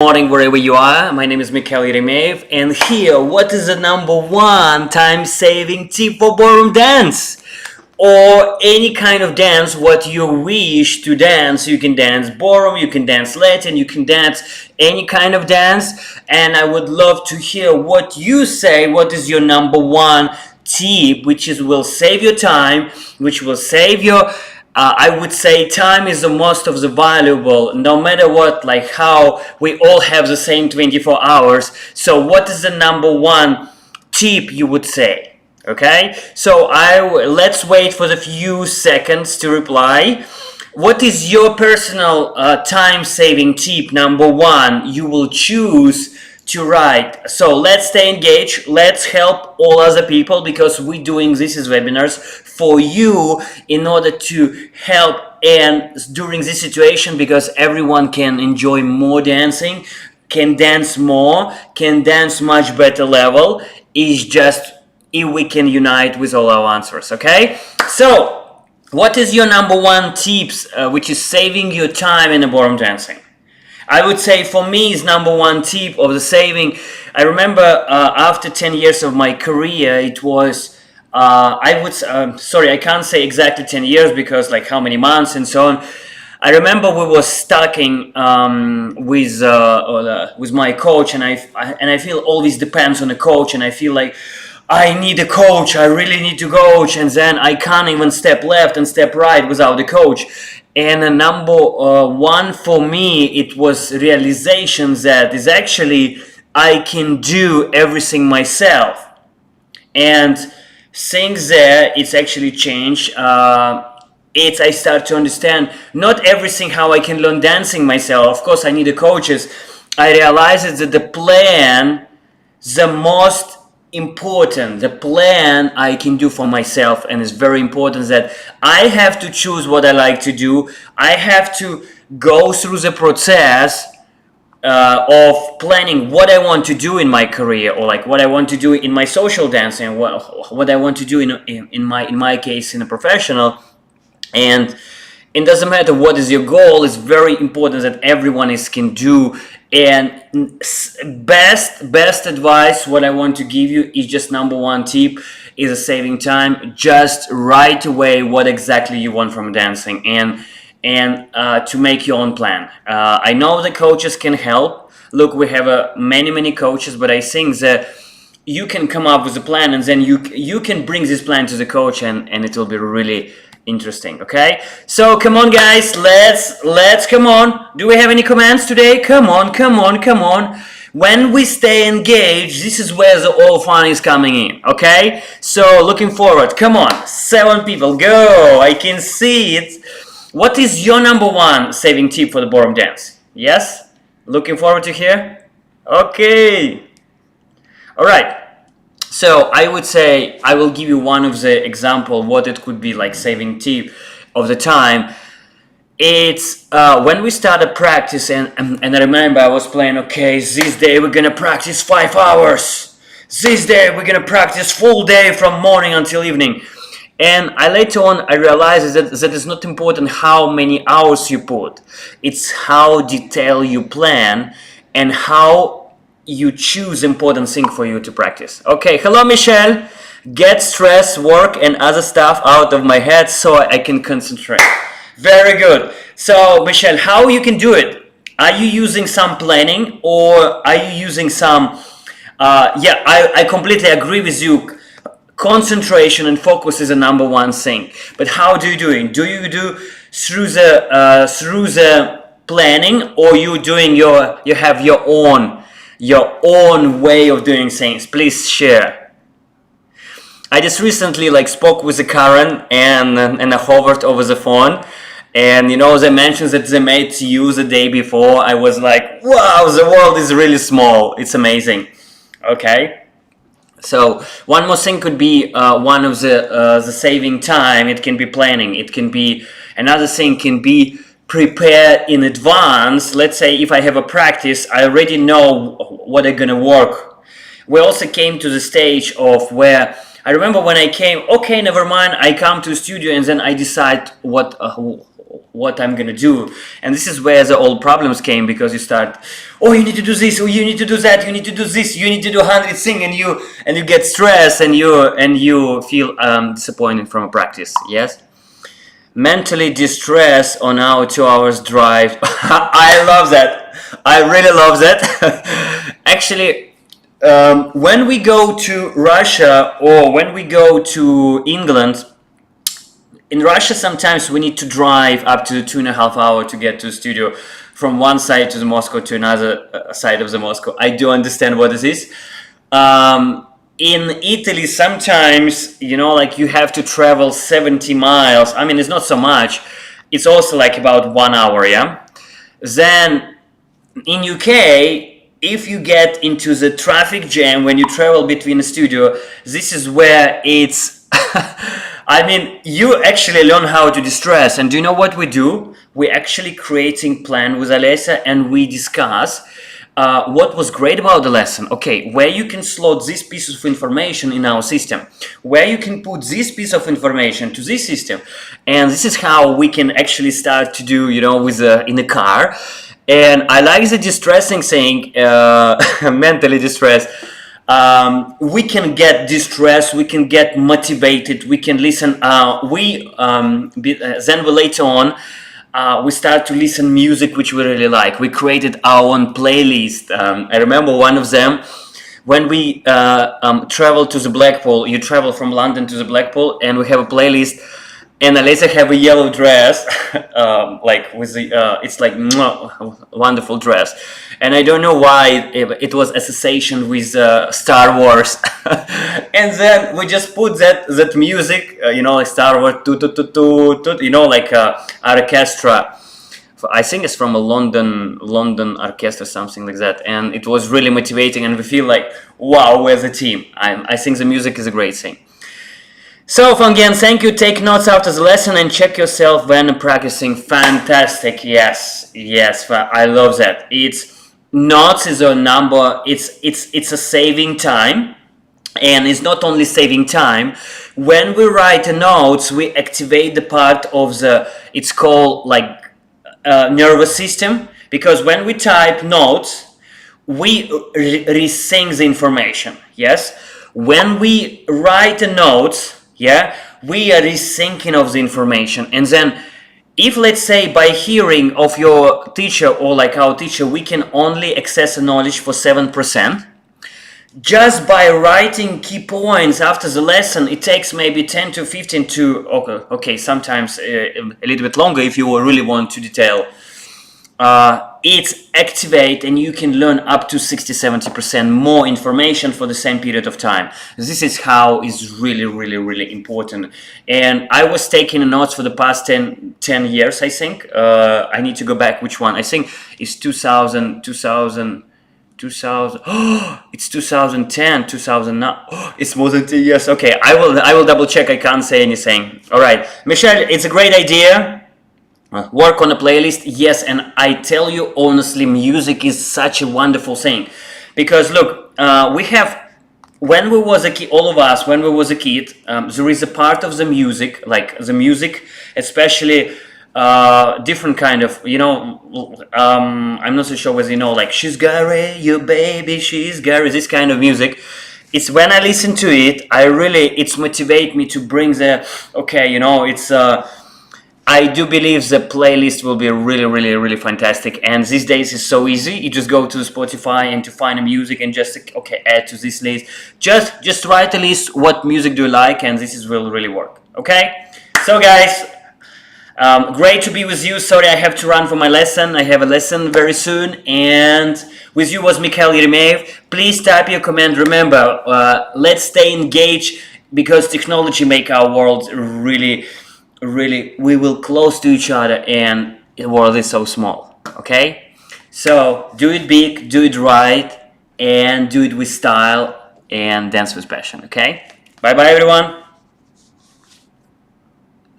Morning wherever you are. My name is Mikhail Eremeev, and here, what is the number one time-saving tip for ballroom dance? Or any kind of dance, what you wish to dance. You can dance ballroom, you can dance Latin, you can dance any kind of dance. And I would love to hear what you say. What is your number one tip, which will save your time, which will save your I would say time is the most of the valuable, no matter what, like how we all have the same 24 hours. So what is the number one tip you would say? Okay, so let's wait for the few seconds to reply. What is your personal time-saving tip number one you will choose to write? So let's stay engaged. Let's help all other people, because we're doing this as webinars for you in order to help and during this situation, because everyone can enjoy more dancing, can dance more, can dance much better level. Is just if we can unite with all our answers. Okay, so what is your number one tips which is saving your time in the ballroom dancing? I would say for me is number one tip of the saving. I remember after 10 years of my career, it was sorry, I can't say exactly 10 years because like how many months and so on. I remember we were stucking with my coach, and I feel all this depends on the coach, and I feel like I need a coach, I really need to coach, and then I can't even step left and step right without a coach. And number one for me, it was realization that is actually I can do everything myself. And things there, it's actually changed. I start to understand not everything how I can learn dancing myself. Of course, I need a coaches. I realized that the plan, the most important, the plan I can do for myself, and it's very important that I have to choose what I like to do. I have to go through the process of planning what I want to do in my career, or like what I want to do in my social dancing, what I want to do in my case in a professional. And it doesn't matter what is your goal. It's very important that everyone can do. And best advice what I want to give you is just number one tip is a saving time. Just right away what exactly you want from dancing, and to make your own plan. I know the coaches can help. Look, we have many coaches, but I think that you can come up with a plan, and then you can bring this plan to the coach, and it will be really interesting. Okay, so come on guys, let's come on. Do we have any comments today? Come on. When we stay engaged, this is where the all fun is coming in. Okay, so looking forward. Come on, 7 people, go. I can see it. What is your number one saving tip for the ballroom dance? Yes, looking forward to hear. Okay, all right. So I would say I will give you one of the example what it could be like saving tip of the time. It's when we started practice, and I remember I was playing, okay, this day we're gonna practice 5 hours. This day we're gonna practice full day from morning until evening. And later on I realized that it's not important how many hours you put. It's how detailed you plan and how you choose important thing for you to practice. Okay, hello Michelle. Get stress, work and other stuff out of my head so I can concentrate. Very good. So Michelle, how you can do it? Are you using some planning, or are you using some I completely agree with you. Concentration and focus is the number one thing. But how do you do it? Do you do through the planning, or you have your own way of doing things? Please share. I just recently spoke with Karen and I hovered over the phone, and they mentioned that they made to use the day before. I was like, wow, the world is really small. It's amazing. Okay. So one more thing could be one of the saving time. It can be planning. It can be another thing. Can be prepare in advance. Let's say if I have a practice, I already know what I'm gonna work. We also came to the stage of where I remember when I came, okay, never mind, I come to the studio and then I decide what what I'm gonna do. And this is where the old problems came, because you start, oh, you need to do this, oh, you need to do that, you need to do this, you need to do 100 things, and you get stressed, and you feel disappointed from a practice. Yes, mentally distressed on our 2 hours drive. I love that. I really love that. Actually, when we go to Russia or when we go to England, in Russia sometimes we need to drive up to 2.5 hours to get to the studio, from one side to the Moscow to another side of the Moscow. I do understand what this is. In Italy, sometimes, like you have to travel 70 miles. I mean, it's not so much. It's also like about 1 hour, yeah? Then in UK, if you get into the traffic jam when you travel between the studio, this is where it's... I mean, you actually learn how to distress. And do you know what we do? We're actually creating plan with Alessa, and we discuss what was great about the lesson. Okay, where you can slot this piece of information in our system, where you can put this piece of information to this system, and this is how we can actually start to do, with in the car. And I like the distressing saying, mentally distressed. We can get distressed, we can get motivated, we can listen. Then we later on. We start to listen music which we really like. We created our own playlist. I remember one of them when we travel to the Blackpool. You travel from London to the Blackpool, and we have a playlist. And Alessa have a yellow dress, like with the it's like wonderful dress. And I don't know why it was association with Star Wars. And then we just put that music, like Star Wars, like orchestra. I think it's from a London orchestra, something like that. And it was really motivating, and we feel like, wow, we're the team. I think the music is a great thing. So again, thank you. Take notes after the lesson and check yourself when practicing. Fantastic. Yes, I love that. It's notes is a number. It's a saving time, and it's not only saving time. When we write notes, we activate the part of it's called like nervous system, because when we type notes, we resync the information. Yes, when we write a note. Yeah, we are resyncing of the information. And then if, let's say, by hearing of your teacher or like our teacher, we can only access the knowledge for 7%, just by writing key points after the lesson, it takes maybe 10 to 15 to, okay, sometimes a little bit longer if you really want to detail. It's activate, and you can learn up to 60-70% more information for the same period of time. This is how is really important. And I was taking notes for the past 10 years, I think. I need to go back which one. I think it's 2000. Oh, it's 2010, 2009. Oh, it's more than 10 years. Okay, I will double check. I can't say anything. All right, Michelle, it's a great idea. Work on a playlist. Yes, and I tell you honestly, music is such a wonderful thing, because look, we have, when we was a kid, all of us, when we was a kid, there is a part of the music, like the music, especially different kind of, I'm not so sure whether like she's Gary, you baby, she's Gary, this kind of music. It's when I listen to it, it's motivate me to bring it's I do believe the playlist will be really fantastic. And these days it's so easy. You just go to Spotify and to find a music and just add to this list. Just write a list. What music do you like? And will really work. Okay. So guys, great to be with you. Sorry, I have to run for my lesson. I have a lesson very soon. And with you was Mikhail Eremeev. Please type your comment. Remember, let's stay engaged, because technology make our world really, we will close to each other, and the world is so small. Okay, so do it big, do it right, and do it with style, and dance with passion. Okay, bye everyone.